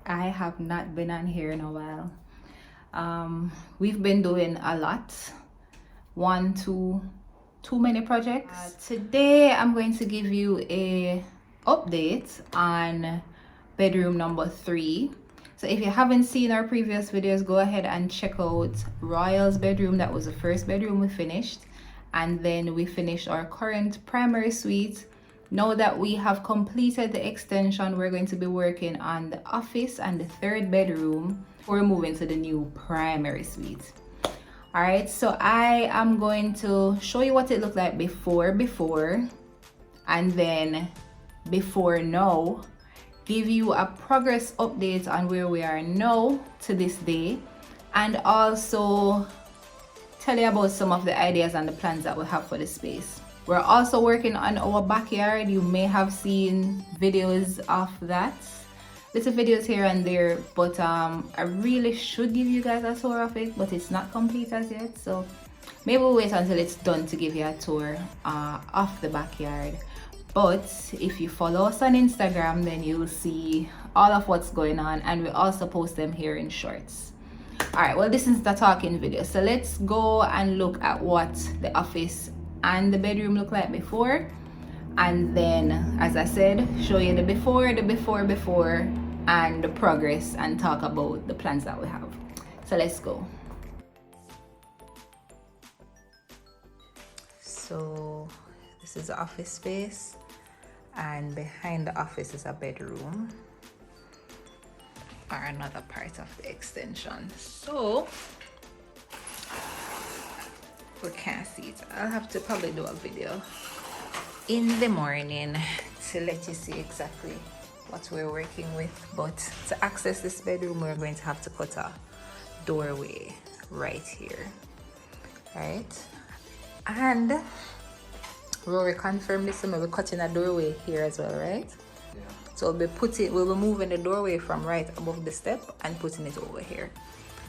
I have not been on here in a while. We've been doing a lot. Too many projects. Today I'm going to give you a update on bedroom number 3. So if you haven't seen our previous videos, go ahead and check out Royal's bedroom. That was the first bedroom we finished, and then we finished our current primary suite. Now that we have completed the extension, we're going to be working on the office and the 3rd bedroom before moving to the new primary suite. All right, so I am going to show you what it looked like before, and then before now, give you a progress update on where we are now to this day, and also tell you about some of the ideas and the plans that we have for the space. We're also working on our backyard. You may have seen videos of that, little videos here and there, but I really should give you guys a tour of it, but it's not complete as yet, so maybe we'll wait until it's done to give you a tour of the backyard. But if you follow us on Instagram, then you'll see all of what's going on, and we also post them here in shorts. All right, well, this is the talking video, so let's go and look at what the office and the bedroom look like before, and then, as I said, show you the before, and the progress, and talk about the plans that we have. So let's go. So this is the office space, and behind the office is a bedroom, or another part of the extension. So we can't see it. I'll have to probably do a video in the morning to let you see exactly what we're working with. But to access this bedroom, we're going to have to cut a doorway right here, right? And we'll reconfirm this, and we'll be cutting a doorway here as well, right? Yeah. So we'll be moving the doorway from right above the step and putting it over here.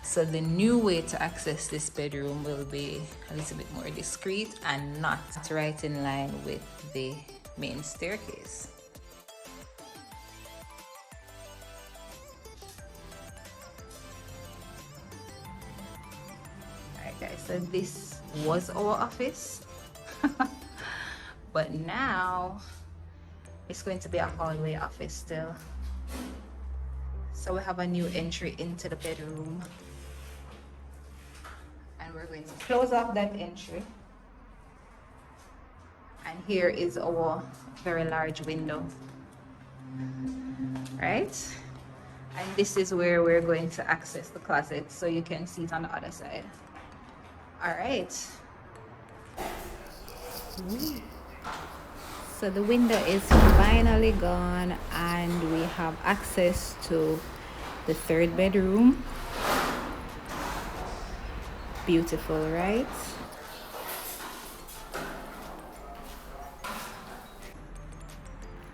So the new way to access this bedroom will be a little bit more discreet and not right in line with the main staircase. Alright guys, so this was our office. But now it's going to be a hallway office still. So we have a new entry into the bedroom, and we're going to close off that entry. And here is our very large window, right? And this is where we're going to access the closet, so you can see it on the other side. All right. So the window is finally gone, and we have access to the 3rd bedroom. Beautiful, right?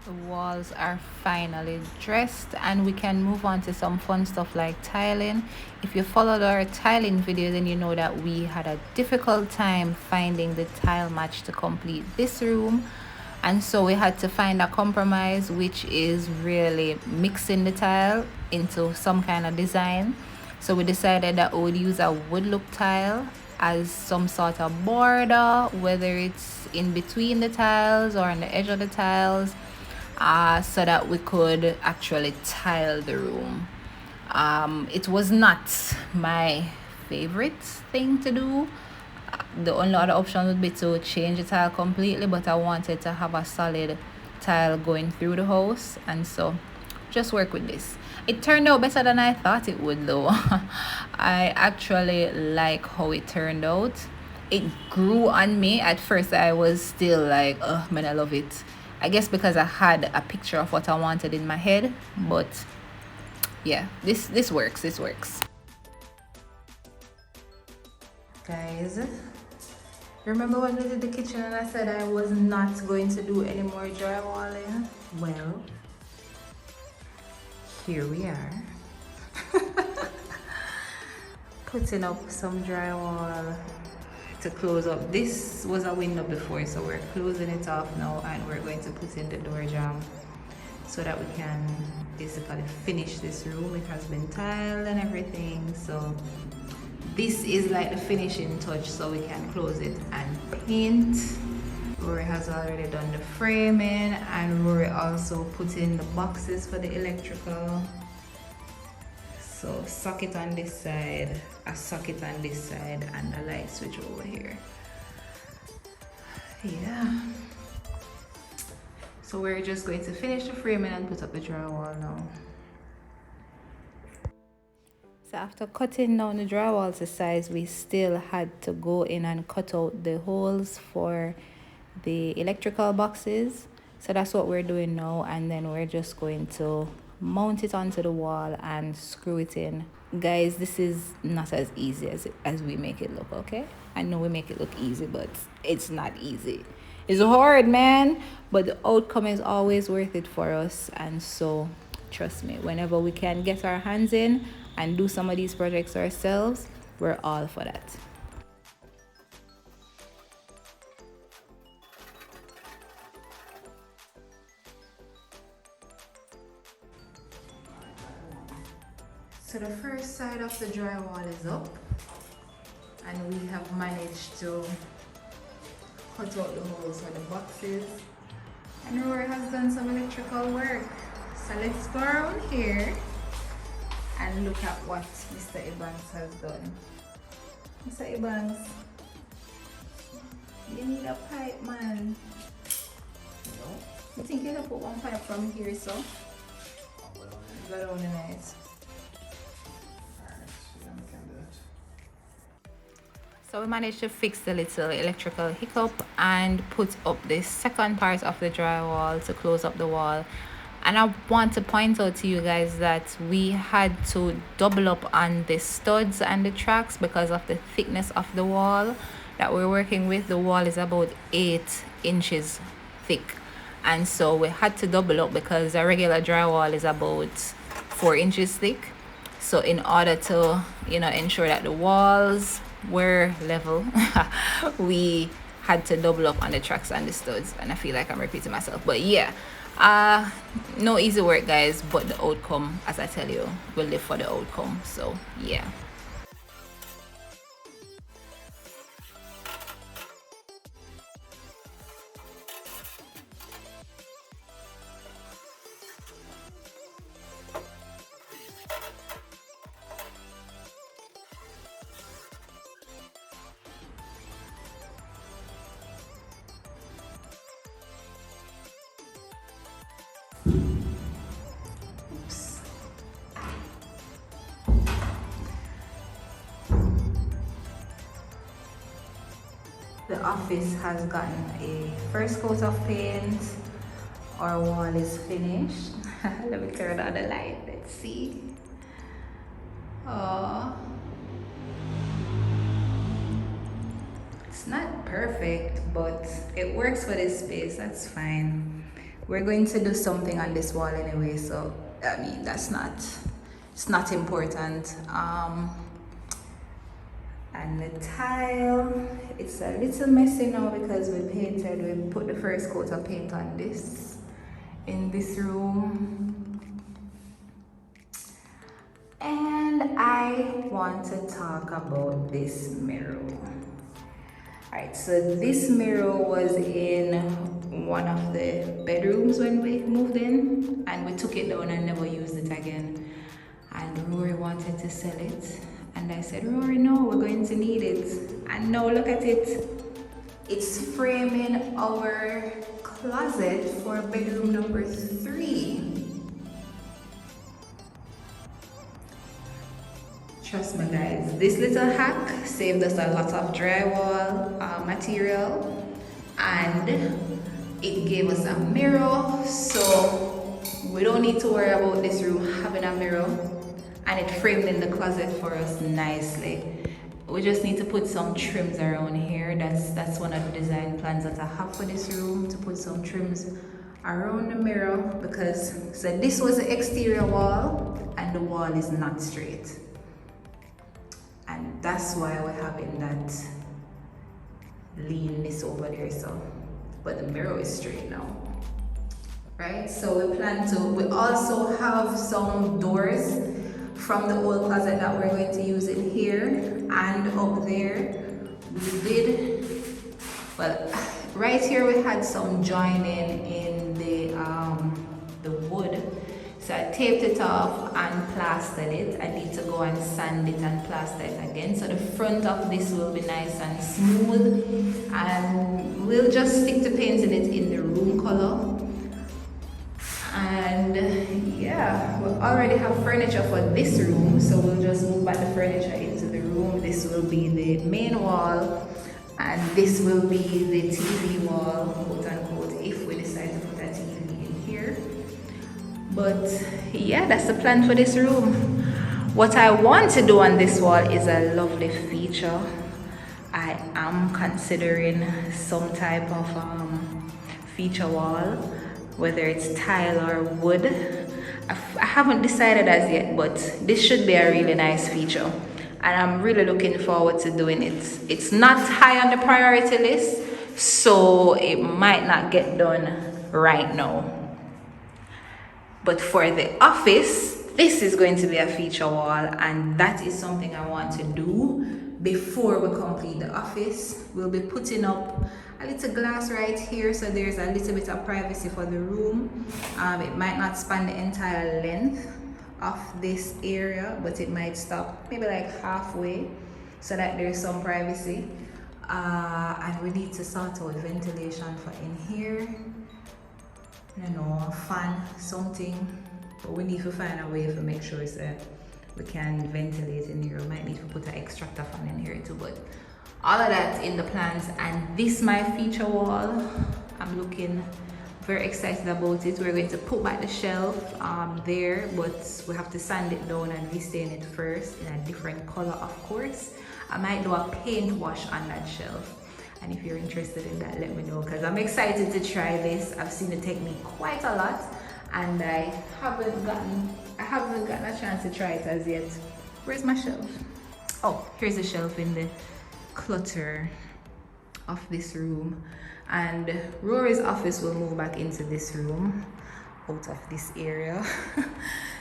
The walls are finally dressed, and we can move on to some fun stuff like tiling. If you followed our tiling video, then you know that we had a difficult time finding the tile match to complete this room, and so we had to find a compromise, which is really mixing the tile into some kind of design. So we decided that we would use a wood look tile as some sort of border, whether it's in between the tiles or on the edge of the tiles, so that we could actually tile the room. It was not my favorite thing to do. The only other option would be to change the tile completely, but I wanted to have a solid tile going through the house, and so just work with this. It turned out better than I thought it would, though. I actually like how it turned out. It grew on me. At first I was still like, oh man, I love it. I guess because I had a picture of what I wanted in my head, but yeah, this works. Guys, remember when we did the kitchen and I said I was not going to do any more drywalling? Well, here we are. Putting up some drywall to close up. This was a window before, so we're closing it off now, and we're going to put in the door jamb. so that we can basically finish this room. It has been tiled and everything, so this is like the finishing touch, so we can close it and paint. Rory has already done the framing, and Rory also put in the boxes for the electrical. So socket on this side, a socket on this side, and a light switch over here. Yeah. So we're just going to finish the framing and put up the drywall now. So after cutting down the drywall to size, we still had to go in and cut out the holes for the electrical boxes. So that's what we're doing now, and then we're just going to mount it onto the wall and screw it in. Guys, this is not as easy as we make it look, okay? I know we make it look easy, but it's not easy. It's hard, man, but the outcome is always worth it for us. And so trust me, whenever we can get our hands in and do some of these projects ourselves, we're all for that. So the first side of the drywall is up, and we have managed to cut out the holes for the boxes, and Rory has done some electrical work. So let's go around here and look at what Mr. Evans has done. Mr. Evans, you need a pipe, man. No. You think you can put one pipe from here, so? Go down the night. So we managed to fix the little electrical hiccup and put up the second part of the drywall to close up the wall. And I want to point out to you guys that we had to double up on the studs and the tracks because of the thickness of the wall that we're working with. The wall is about 8 inches thick, and so we had to double up because a regular drywall is about 4 inches thick. So in order to, you know, ensure that the walls were level, we had to double up on the tracks and the studs, and I feel like I'm repeating myself, but yeah, no easy work, guys, but the outcome, as I tell you, we'll live for the outcome. So yeah. Oops. The office has gotten a first coat of paint. Our wall is finished. Let me turn on the light. Let's see. Oh, it's not perfect, but it works for this space. That's fine. We're going to do something on this wall anyway, so I mean, it's not important. And the tile, it's a little messy now because we put the first coat of paint on this in this room. And I want to talk about this mirror. Alright, so this mirror was in one of the bedrooms when we moved in, and we took it down and never used it again. And Rory wanted to sell it, and I said, Rory, no, we're going to need it. And now look at it. It's framing our closet for bedroom number 3. Trust me, guys, this little hack saved us a lot of drywall material, and it gave us a mirror, so we don't need to worry about this room having a mirror, and it framed in the closet for us nicely. We just need to put some trims around here. That's one of the design plans that I have for this room, to put some trims around the mirror, because so this was the exterior wall and the wall is not straight. And that's why we're having that leanness over there, so. But the mirror is straight now. right? So we also have some doors from the old closet that we're going to use in here and up there. We did, well, right here we had some joining in the wood. So I taped it off and plastered it. I need to go and sand it and plaster it again. So the front of this will be nice and smooth. And we'll just stick to painting it in the room color. And yeah, we already have furniture for this room. So we'll just move back the furniture into the room. This will be the main wall. And this will be the TV wall, quote unquote, if we decide to put a TV in here. But yeah, that's the plan for this room. What I want to do on this wall is a lovely feature. I am considering some type of feature wall, whether it's tile or wood. I haven't decided as yet, but this should be a really nice feature. And I'm really looking forward to doing it. It's not high on the priority list, so it might not get done right now. But for the office, this is going to be a feature wall, and that is something I want to do before we complete the office. We'll be putting up a little glass right here, so there's a little bit of privacy for the room. It might not span the entire length of this area, but it might stop maybe like halfway, so that there's some privacy. And we need to sort out ventilation for in here. I don't know, a fan, something, but we need to find a way to make sure that we can ventilate in here. We might need to put an extractor fan in here too, but all of that in the plans. And this my feature wall, I'm looking very excited about it. We're going to put back the shelf there, but we have to sand it down and restain it first in a different color, of course. I might do a paint wash on that shelf. And if you're interested in that, let me know, because I'm excited to try this. I've seen the technique quite a lot, and I haven't gotten a chance to try it as yet. Where's my shelf? Oh, here's the shelf in the clutter of this room. And Rory's office will move back into this room, out of this area,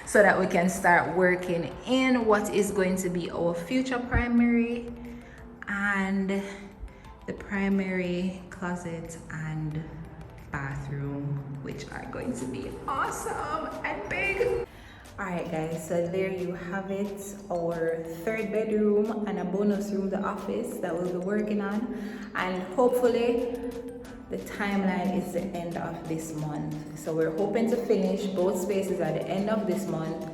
so that we can start working in what is going to be our future primary and the primary closet and bathroom, which are going to be awesome and big. All right guys, so there you have it, our third bedroom and a bonus room, the office that we'll be working on. And hopefully the timeline is the end of this month, so we're hoping to finish both spaces at the end of this month,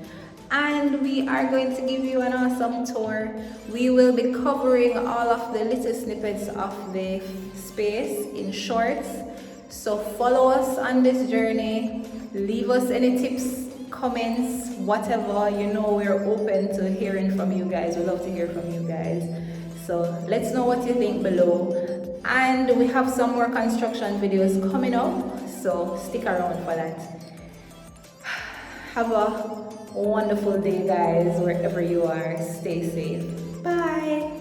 and we are going to give you an awesome tour. We will be covering all of the little snippets of the space in shorts, so follow us on this journey. Leave us any tips, comments, whatever. You know, we're open to hearing from you guys. We love to hear from you guys, so let's know what you think below. And we have some more construction videos coming up, so stick around for that. Have a wonderful day guys, wherever you are. Stay safe. Bye.